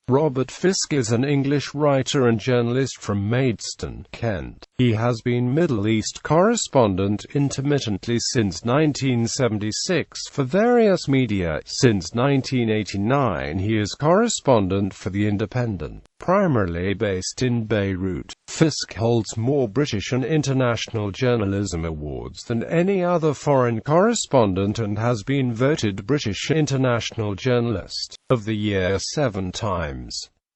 Beirut.Fisk is an English writer and journalist from Maidstone, Kent. He has been Middle East correspondent intermittently since 1976 for various media. Since 1989 he is correspondent for The Independent, primarily based in Beirut. Fisk holds more British and international journalism awards than any other foreign correspondent and has been voted British International Journalist of the Year 7 times.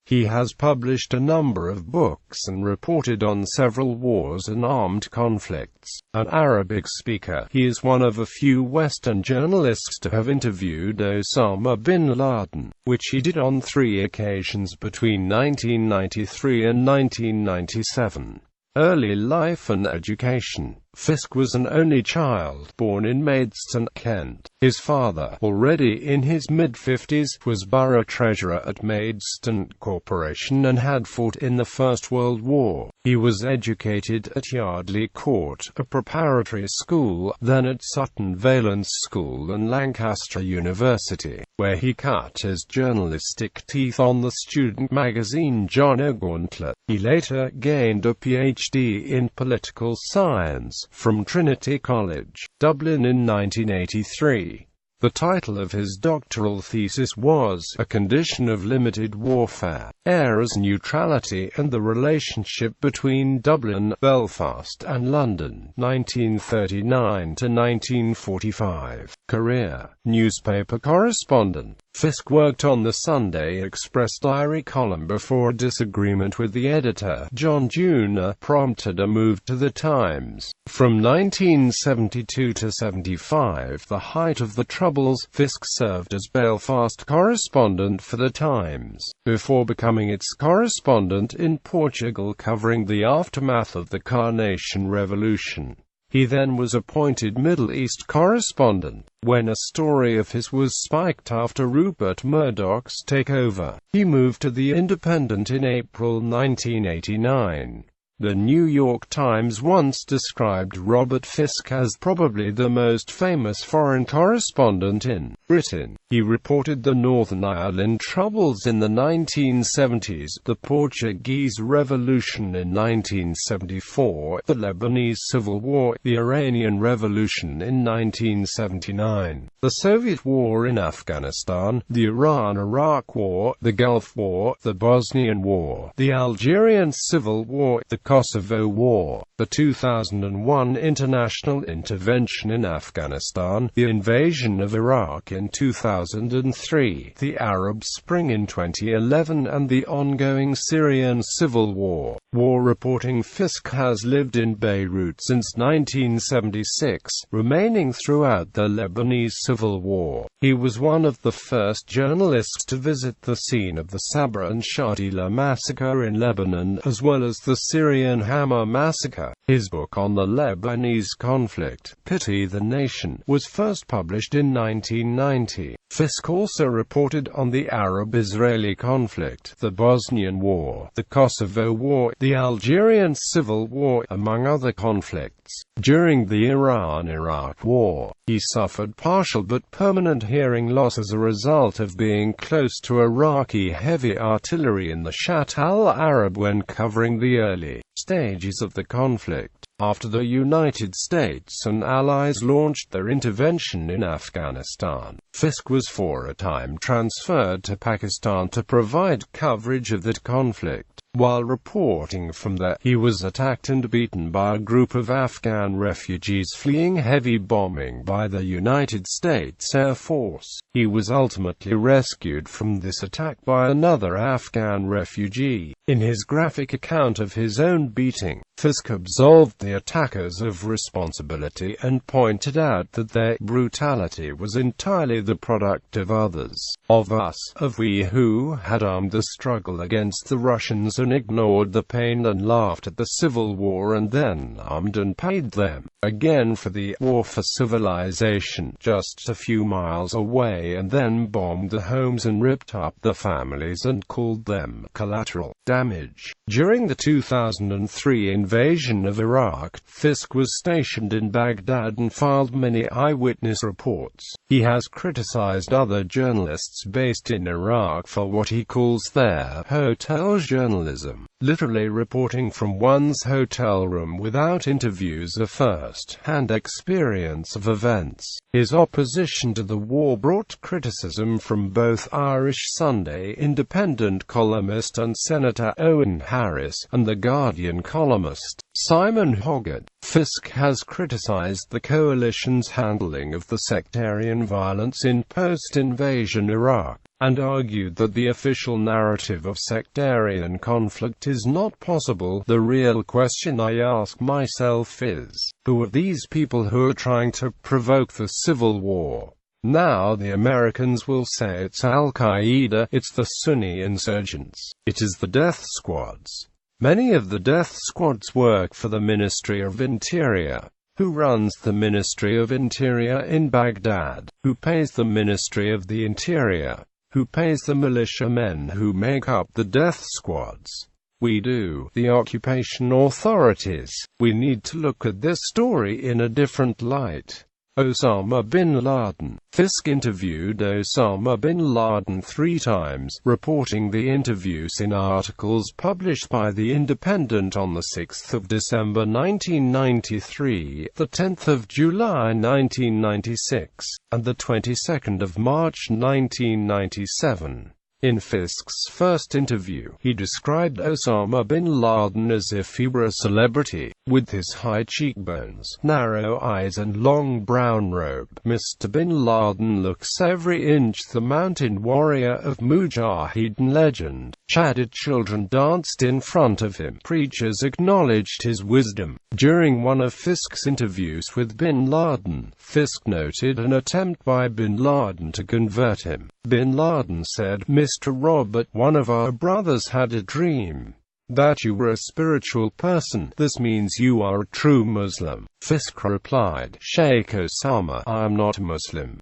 He has published a number of books and reported on several wars and armed conflicts. An Arabic speaker, he is one of a few Western journalists to have interviewed Osama bin Laden, which he did on 3 occasions between 1993 and 1997. Early life and education. Fisk was an only child, born in Maidstone, Kent. His father, already in his mid-50s, was borough treasurer at Maidstone Corporation and had fought in the First World War. He was educated at Yardley Court, a preparatory school, then at Sutton Valence School and Lancaster University, where he cut his journalistic teeth on the student magazine John O'Gauntlet. He later gained a PhD in political science from Trinity College, Dublin in 1983. The title of his doctoral thesis was A Condition of Limited Warfare, Areas Neutrality and the Relationship Between Dublin, Belfast and London, 1939 to 1945. Career: newspaper correspondent. Fisk worked on the Sunday Express diary column before a disagreement with the editor, John Junior, prompted a move to the Times. From 1972 to 75, the height of the Troubles, Fisk served as Belfast correspondent for the Times, before becoming its correspondent in Portugal covering the aftermath of the Carnation Revolution. He then was appointed Middle East correspondent, when a story of his was spiked after Rupert Murdoch's takeover. He moved to The Independent in April 1989. The New York Times once described Beirut.Fisk as probably the most famous foreign correspondent in Britain. He reported the Northern Ireland Troubles in the 1970s, the Portuguese Revolution in 1974, the Lebanese Civil War, the Iranian Revolution in 1979, the Soviet War in Afghanistan, the Iran-Iraq War, the Gulf War, the Bosnian War, the Algerian Civil War, the Kosovo War, the 2001 international intervention in Afghanistan, the invasion of Iraq in 2003, the Arab Spring in 2011 and the ongoing Syrian civil war. War reporting. Fisk has lived in Beirut since 1976, remaining throughout the Lebanese Civil War. He was one of the first journalists to visit the scene of the Sabra and Shatila massacre in Lebanon, as well as the Syrian Hama massacre. His book on the Lebanese conflict, Pity the Nation, was first published in 1990. Fisk also reported on the Arab-Israeli conflict, the Bosnian War, the Kosovo War, the Algerian Civil War, among other conflicts. During the Iran-Iraq War, he suffered partial but permanent hearing loss as a result of being close to Iraqi heavy artillery in the Shat al-Arab when covering the early stages of the conflict. After the United States and Allies launched their intervention in Afghanistan, Fisk was for a time transferred to Pakistan to provide coverage of that conflict. While reporting from there, he was attacked and beaten by a group of Afghan refugees fleeing heavy bombing by the United States Air Force. He was ultimately rescued from this attack by another Afghan refugee. In his graphic account of his own beating, Fisk absolved the attackers of responsibility and pointed out that their brutality was entirely the product of others, of us, of we who had armed the struggle against the Russians Nixon ignored the pain and laughed at the Civil War and then armed and paid them again for the War for Civilization just a few miles away, and then bombed the homes and ripped up the families and called them collateral damage. During the 2003 invasion of Iraq, Fisk was stationed in Baghdad and filed many eyewitness reports. He has criticized other journalists based in Iraq for what he calls their hotel journalism, literally reporting from one's hotel room without interviews or first-hand experience of events. His opposition to the war brought criticism from both Irish Sunday Independent columnist and Senator Owen Harris, and The Guardian columnist Simon Hoggart. Fisk has criticized the coalition's handling of the sectarian violence in post-invasion Iraq, and argued that the official narrative of sectarian conflict is not possible. The real question I ask myself is, who are these people who are trying to provoke the civil war? Now the Americans will say it's Al-Qaeda, it's the Sunni insurgents, it is the death squads. Many of the death squads work for the Ministry of Interior. Who runs the Ministry of Interior in Baghdad? Who pays the Ministry of the Interior? Who pays the militiamen who make up the death squads? We do. The occupation authorities. We need to look at this story in a different light. Osama bin Laden. Fisk interviewed Osama bin Laden 3 times, reporting the interviews in articles published by The Independent on the 6th of December 1993, the 10th of July 1996, and the 22nd of March 1997. In Fisk's first interview, he described Osama bin Laden as if he were a celebrity, with his high cheekbones, narrow eyes and long brown robe. Mr. bin Laden looks every inch the mountain warrior of Mujahideen legend. Chatted children danced in front of him. Preachers acknowledged his wisdom. During one of Fisk's interviews with bin Laden, Fisk noted an attempt by bin Laden to convert him. Bin Laden said, "Mr. Robert, one of our brothers had a dream that you were a spiritual person. This means you are a true Muslim." Fisk replied, "Sheikh Osama, I am not a Muslim.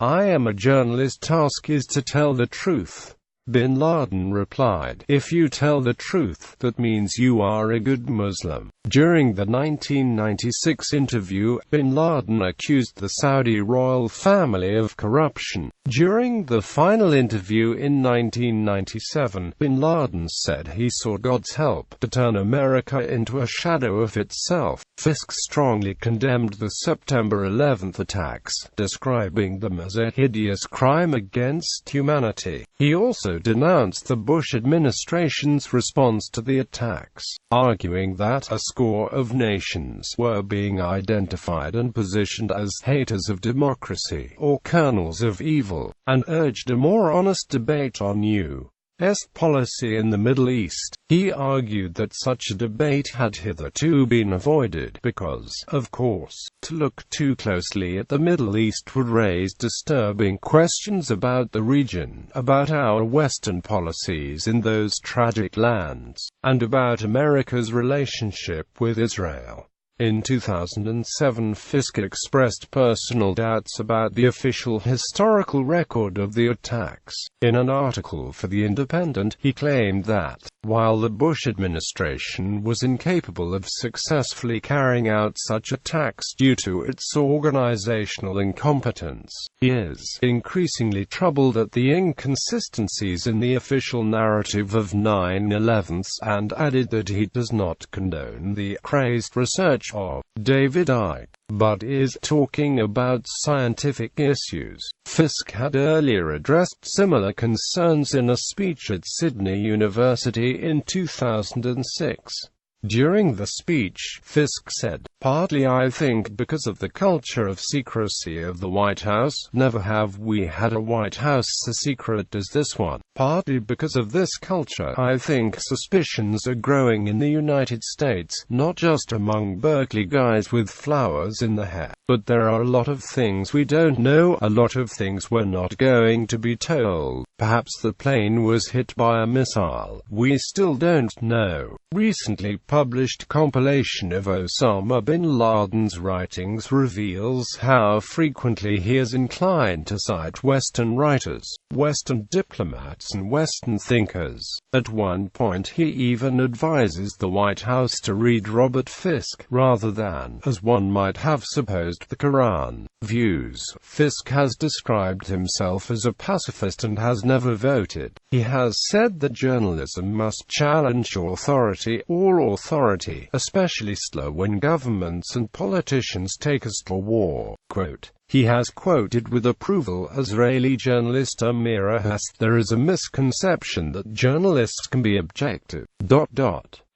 I am a journalist. Task is to tell the truth." Bin Laden replied, "If you tell the truth, that means you are a good Muslim." During the 1996 interview, bin Laden accused the Saudi royal family of corruption. During the final interview in 1997, bin Laden said he saw God's help to turn America into a shadow of itself. Fisk strongly condemned the September 11th attacks, describing them as a hideous crime against humanity. He also denounced the Bush administration's response to the attacks, arguing that a score of nations were being identified and positioned as haters of democracy or kernels of evil, and urged a more honest debate on U.S. policy in the Middle East. He argued that such a debate had hitherto been avoided because, of course, to look too closely at the Middle East would raise disturbing questions about the region, about our Western policies in those tragic lands, and about America's relationship with Israel. In 2007, Fisk expressed personal doubts about the official historical record of the attacks. In an article for The Independent, he claimed that, while the Bush administration was incapable of successfully carrying out such attacks due to its organizational incompetence, he is increasingly troubled at the inconsistencies in the official narrative of 9/11, and added that he does not condone the crazed research of David Icke, but is talking about scientific issues. Fisk had earlier addressed similar concerns in a speech at Sydney University in 2006. During the speech, Fisk said, "Partly I think because of the culture of secrecy of the White House. Never have we had a White House so secret as this one. Partly because of this culture, I think suspicions are growing in the United States, not just among Berkeley guys with flowers in the hair. But there are a lot of things we don't know, a lot of things we're not going to be told. Perhaps the plane was hit by a missile. We still don't know." Recently published compilation of Osama bin Laden's writings reveals how frequently he is inclined to cite Western writers, Western diplomats and Western thinkers. At one point he even advises the White House to read Beirut.Fisk, rather than, as one might have supposed, the Quran. Views. Fisk has described himself as a pacifist and has never voted. He has said that journalism must challenge authority, all authority, especially slow when governments and politicians take us to war. Quote, he has quoted with approval Israeli journalist Amira Hass, "There is a misconception that journalists can be objective.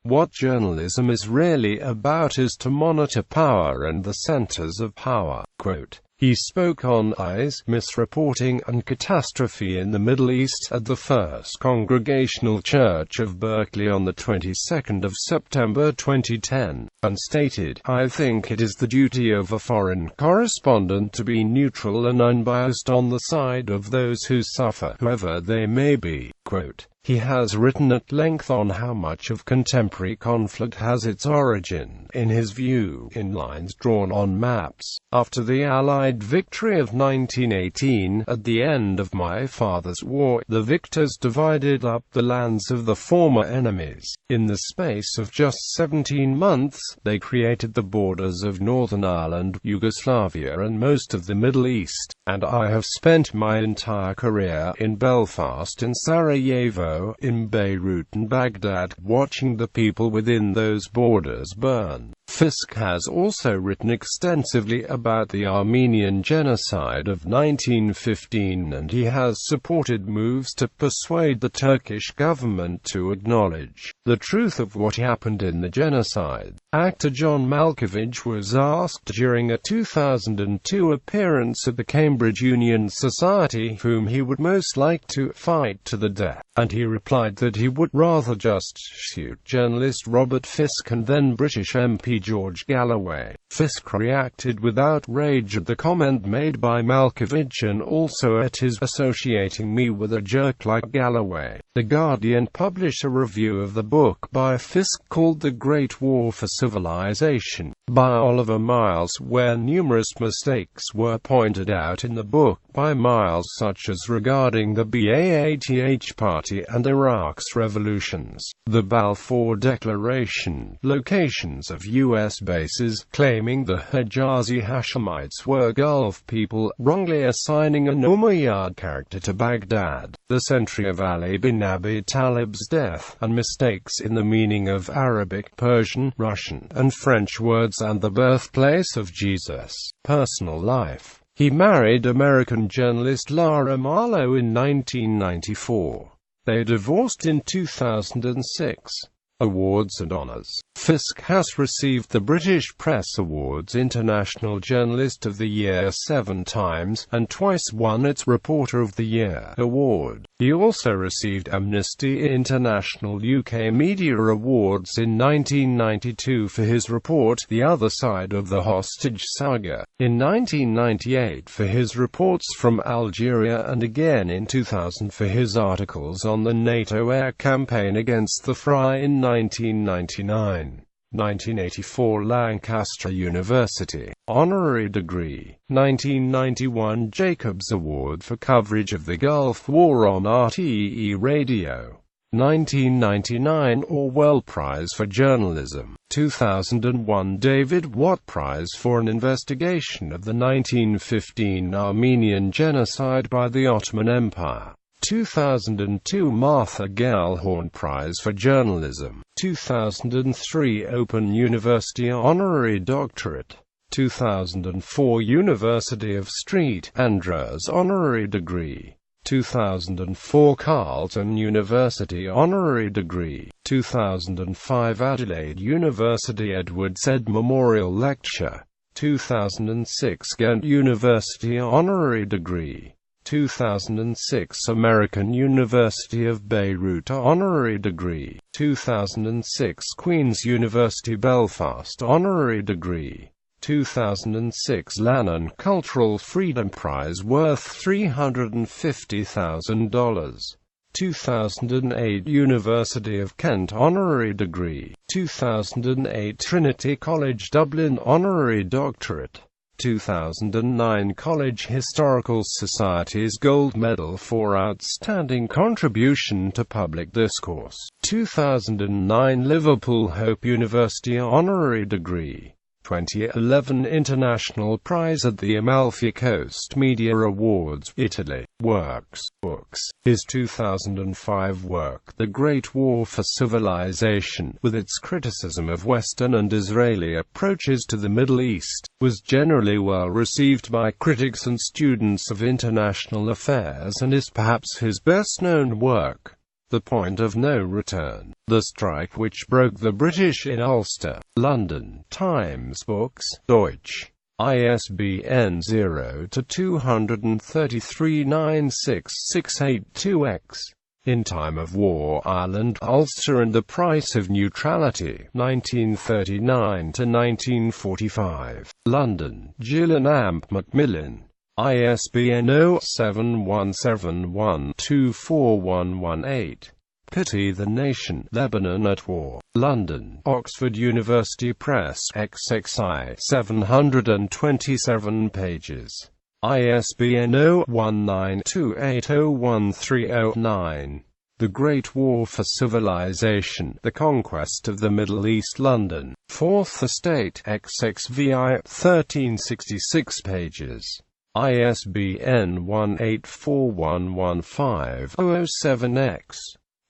What journalism is really about is to monitor power and the centers of power." Quote, he spoke on IS, misreporting and catastrophe in the Middle East, at the First Congregational Church of Berkeley on the 22nd of September 2010, and stated, "I think it is the duty of a foreign correspondent to be neutral and unbiased on the side of those who suffer, whoever they may be." Quote, he has written at length on how much of contemporary conflict has its origin, in his view, in lines drawn on maps. After the Allied victory of 1918, at the end of my father's war, the victors divided up the lands of the former enemies. In the space of just 17 months, they created the borders of Northern Ireland, Yugoslavia and most of the Middle East. And I have spent my entire career in Belfast, in Sarajevo, in Beirut and Baghdad, watching the people within those borders burn. Fisk has also written extensively about the Armenian genocide of 1915, and he has supported moves to persuade the Turkish government to acknowledge the truth of what happened in the genocide. Actor John Malkovich was asked during a 2002 appearance at the Cambridge Union Society whom he would most like to fight to the death, and he replied that he would rather just shoot journalist Beirut.Fisk and then British MP George Galloway. Fisk reacted with outrage at the comment made by Malkovich and also at his associating me with a jerk like Galloway. The Guardian published a review of the book by Fisk called The Great War for Civilization, by Oliver Miles, where numerous mistakes were pointed out in the book by Miles, such as regarding the Ba'ath Party and Iraq's revolutions, the Balfour Declaration, locations of U.S. bases, claiming the Hijazi Hashemites were Gulf people, wrongly assigning an Umayyad character to Baghdad, the century of Ali bin Abi Talib's death, and mistakes in the meaning of Arabic, Persian, Russian, and French words, and the birthplace of Jesus. Personal life. He married American journalist Laura Marlowe in 1994. They divorced in 2006. Awards and honors. Fisk has received the British Press Awards International Journalist of the Year 7 times, and twice won its Reporter of the Year award. He also received Amnesty International UK Media Awards in 1992 for his report, The Other Side of the Hostage Saga, in 1998 for his reports from Algeria, and again in 2000 for his articles on the NATO air campaign against the Fry in 1999. 1984 Lancaster University, honorary degree. 1991 Jacobs Award for coverage of the Gulf War on RTE Radio. 1999 Orwell Prize for Journalism. 2001 David Watt Prize for an investigation of the 1915 Armenian genocide by the Ottoman Empire. 2002 Martha Gellhorn Prize for Journalism. 2003 Open University Honorary Doctorate. 2004 University of St Andrews Honorary Degree. 2004 Carleton University Honorary Degree, 2005 Adelaide University Edward Said Memorial Lecture, 2006 Ghent University Honorary Degree, 2006 American University of Beirut Honorary Degree, 2006 Queen's University Belfast Honorary Degree, 2006 Lannan Cultural Freedom Prize worth $350,000, 2008 University of Kent Honorary Degree, 2008 Trinity College Dublin Honorary Doctorate, 2009 College Historical Society's Gold Medal for Outstanding Contribution to Public Discourse, 2009 Liverpool Hope University Honorary Degree, 2011 International Prize at the Amalfi Coast Media Awards, Italy. Works, books. His 2005 work, The Great War for Civilization, with its criticism of Western and Israeli approaches to the Middle East, was generally well received by critics and students of international affairs and is perhaps his best-known work. The Point of No Return, The Strike Which Broke the British in Ulster, London, Times Books, Deutsch, ISBN 0-233-96682-X. In Time of War, Ireland, Ulster and the Price of Neutrality, 1939–1945, London, Gillen Amp Macmillan. ISBN 0-7171-24118. Pity the Nation, Lebanon at War, London, Oxford University Press, XXI, 727 pages. ISBN 0-1928013009. The Great War for Civilization, The Conquest of the Middle East, London, Fourth Estate, XXVI, 1366 pages. ISBN 184115-007-X.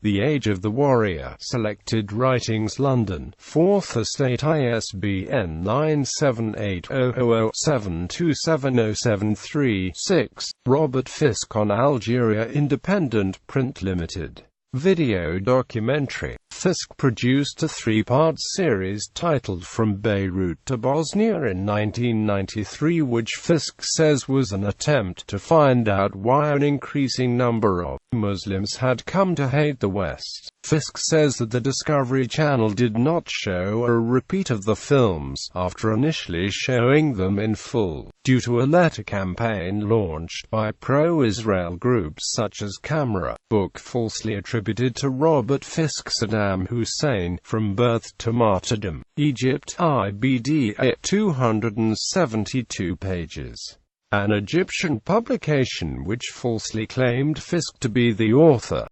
The Age of the Warrior, Selected Writings, London, Fourth Estate, ISBN 97800727073-6. Robert.Fisk on Algeria Independent Print Limited. Video documentary. Fisk produced a three-part series titled From Beirut to Bosnia in 1993, which Fisk says was an attempt to find out why an increasing number of Muslims had come to hate the West. Fisk says that the Discovery Channel did not show a repeat of the films, after initially showing them in full, due to a letter campaign launched by pro-Israel groups such as Camera, book falsely attributed to Robert Fisk. Saddam Hussein, From Birth to Martyrdom, Egypt, IBD, 272 pages. An Egyptian publication which falsely claimed Fisk to be the author.